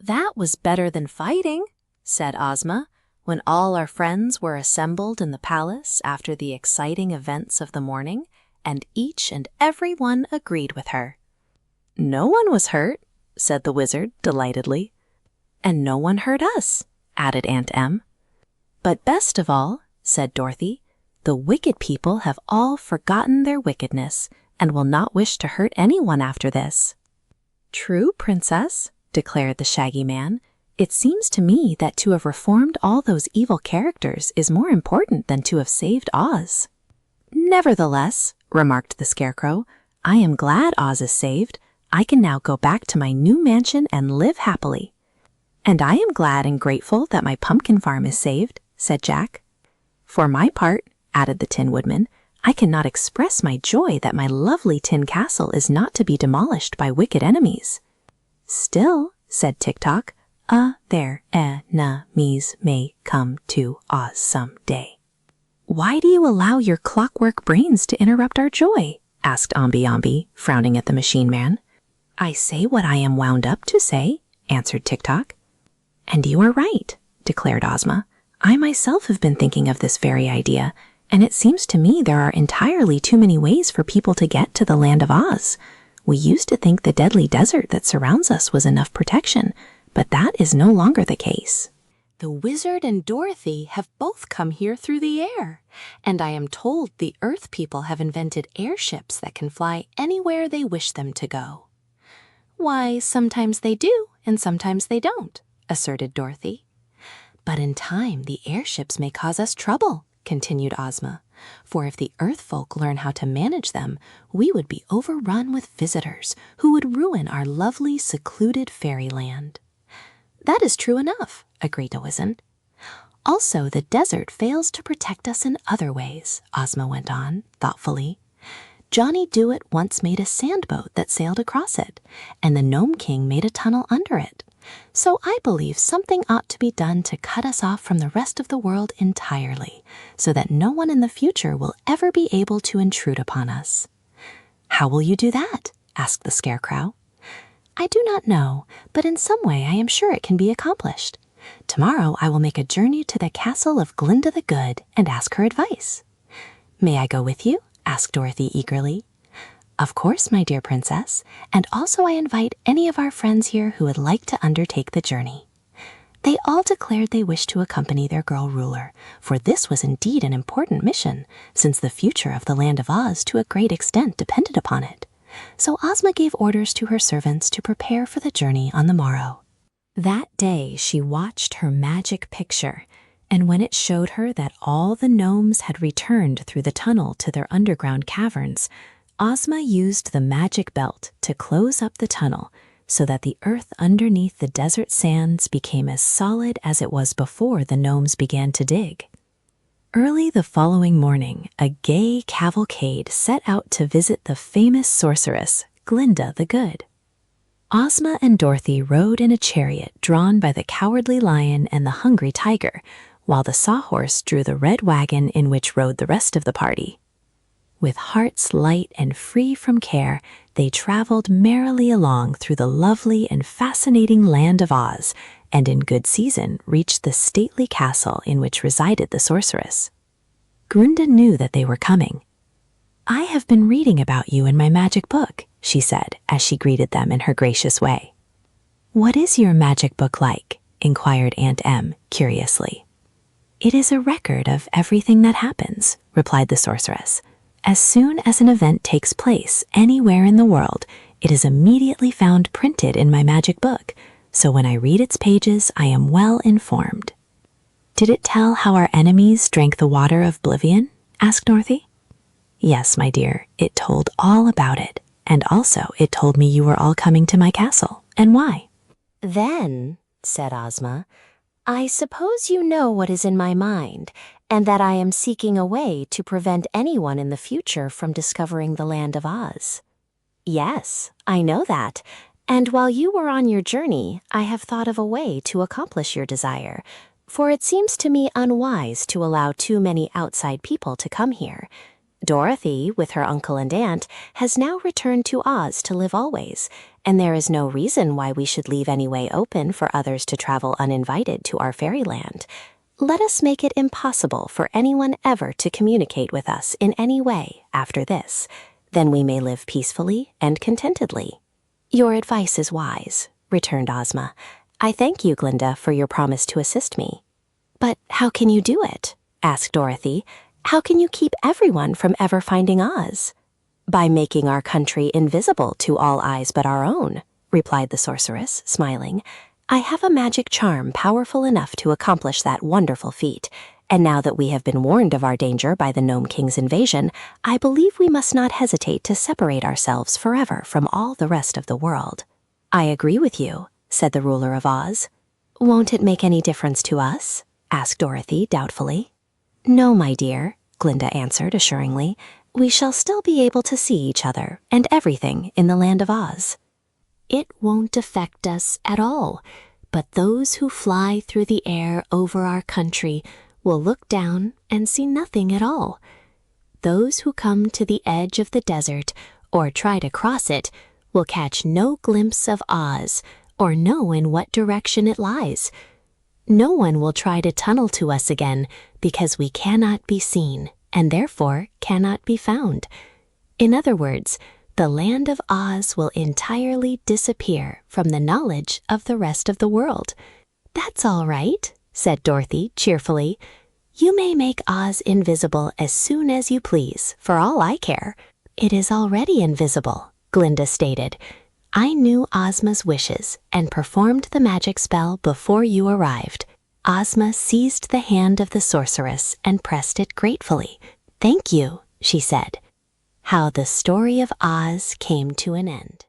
"That was better than fighting," said Ozma, when all our friends were assembled in the palace after the exciting events of the morning, and each and every one agreed with her. "No one was hurt," said the wizard delightedly. "And no one hurt us," added Aunt Em. "But best of all," said Dorothy, "the wicked people have all forgotten their wickedness and will not wish to hurt anyone after this." "True, Princess," declared the Shaggy Man. "It seems to me that to have reformed all those evil characters is more important than to have saved Oz." "Nevertheless," remarked the Scarecrow, "I am glad Oz is saved. I can now go back to my new mansion and live happily." "And I am glad and grateful that my pumpkin farm is saved," said Jack. "For my part," added the Tin Woodman, "I cannot express my joy that my lovely tin castle is not to be demolished by wicked enemies." "Still," said Tik-Tok, "their enemies may come to Oz some day." "Why do you allow your clockwork brains to interrupt our joy?" asked Omby-Amby, frowning at the Machine Man. "I say what I am wound up to say," answered Tik-Tok. "And you are right," declared Ozma. "I myself have been thinking of this very idea, and it seems to me there are entirely too many ways for people to get to the Land of Oz. We used to think the deadly desert that surrounds us was enough protection, but that is no longer the case." "The wizard and Dorothy have both come here through the air, and I am told the Earth people have invented airships that can fly anywhere they wish them to go." "Why, sometimes they do, and sometimes they don't," asserted Dorothy. "But in time, the airships may cause us trouble," continued Ozma, "for if the Earth folk learn how to manage them, we would be overrun with visitors who would ruin our lovely, secluded fairyland." "That is true enough," agreed the wizard. "Also, the desert fails to protect us in other ways," Ozma went on, thoughtfully. "Johnny Dooit once made a sandboat that sailed across it, and the Nome King made a tunnel under it. So I believe something ought to be done to cut us off from the rest of the world entirely, so that no one in the future will ever be able to intrude upon us." "How will you do that?" asked the Scarecrow. "I do not know, but in some way I am sure it can be accomplished. Tomorrow I will make a journey to the castle of Glinda the Good and ask her advice." "May I go with you?" asked Dorothy eagerly. "Of course, my dear princess, and also I invite any of our friends here who would like to undertake the journey." They all declared they wished to accompany their girl ruler, for this was indeed an important mission, since the future of the Land of Oz to a great extent depended upon it. So Ozma gave orders to her servants to prepare for the journey on the morrow. That day she watched her magic picture, and when it showed her that all the gnomes had returned through the tunnel to their underground caverns, Ozma used the magic belt to close up the tunnel so that the earth underneath the desert sands became as solid as it was before the gnomes began to dig. Early the following morning, a gay cavalcade set out to visit the famous sorceress, Glinda the Good. Ozma and Dorothy rode in a chariot drawn by the Cowardly Lion and the Hungry Tiger, while the Sawhorse drew the red wagon in which rode the rest of the party. With hearts light and free from care, they traveled merrily along through the lovely and fascinating Land of Oz, and in good season reached the stately castle in which resided the sorceress. Glinda knew that they were coming. "I have been reading about you in my magic book," she said, as she greeted them in her gracious way. "What is your magic book like?" inquired Aunt Em curiously. "It is a record of everything that happens," replied the sorceress. "As soon as an event takes place anywhere in the world, it is immediately found printed in my magic book, so when I read its pages, I am well informed." "Did it tell how our enemies drank the water of oblivion?" asked Dorothy. "Yes, my dear, it told all about it, and also it told me you were all coming to my castle, and why." "Then," said Ozma, "I suppose you know what is in my mind, and that I am seeking a way to prevent anyone in the future from discovering the Land of Oz." "Yes, I know that, and while you were on your journey, I have thought of a way to accomplish your desire, for it seems to me unwise to allow too many outside people to come here. Dorothy, with her uncle and aunt, has now returned to Oz to live always, and there is no reason why we should leave any way open for others to travel uninvited to our fairyland. Let us make it impossible for anyone ever to communicate with us in any way after this. Then we may live peacefully and contentedly." "Your advice is wise," returned Ozma. "I thank you, Glinda, for your promise to assist me." "But how can you do it?" asked Dorothy. "How can you keep everyone from ever finding Oz?" "By making our country invisible to all eyes but our own," replied the sorceress, smiling. "I have a magic charm powerful enough to accomplish that wonderful feat, and now that we have been warned of our danger by the Nome King's invasion, I believe we must not hesitate to separate ourselves forever from all the rest of the world." "I agree with you," said the ruler of Oz. "Won't it make any difference to us?" asked Dorothy doubtfully. "No, my dear," Glinda answered assuringly. "We shall still be able to see each other and everything in the land of Oz." "It won't affect us at all, but those who fly through the air over our country will look down and see nothing at all. Those who come to the edge of the desert or try to cross it will catch no glimpse of Oz or know in what direction it lies. No one will try to tunnel to us again because we cannot be seen and therefore cannot be found. In other words, the land of Oz will entirely disappear from the knowledge of the rest of the world." "That's all right," said Dorothy cheerfully. "You may make Oz invisible as soon as you please, for all I care." "It is already invisible," Glinda stated. "I knew Ozma's wishes and performed the magic spell before you arrived." Ozma seized the hand of the sorceress and pressed it gratefully. "Thank you," she said. How the story of Oz came to an end.